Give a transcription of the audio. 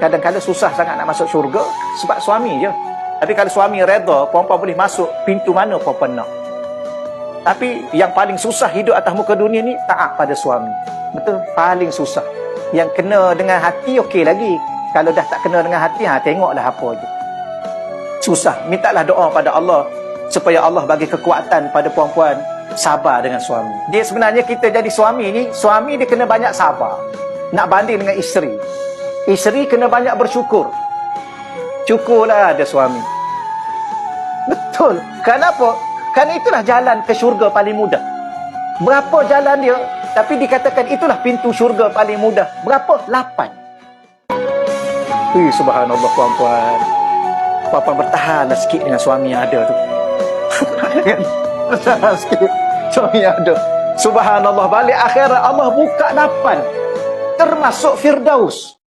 Kadang-kadang susah sangat nak masuk syurga sebab suami je. Tapi kalau suami redha, perempuan boleh masuk pintu mana perempuan nak. Tapi yang paling susah hidup atas muka dunia ni taat pada suami. Betul? Paling susah. Yang kena dengan hati okey lagi. Kalau dah tak kena dengan hati, tengoklah apa je. Susah. Mintalah doa pada Allah supaya Allah bagi kekuatan pada perempuan sabar dengan suami. Dia sebenarnya kita jadi suami ni, suami dia kena banyak sabar. Nak banding dengan isteri. Isteri kena banyak bersyukur. Syukurlah ada suami. Betul. Kenapa? Kerana itulah jalan ke syurga paling mudah. Berapa jalan dia, tapi dikatakan itulah pintu syurga paling mudah. Berapa? 8. Subhanallah puan-puan. Puan-puan bertahanlah sikit dengan suami yang ada tu. Bertahan sikit. Suami yang ada. Subhanallah, balik akhirat Allah buka 8. Termasuk Firdaus.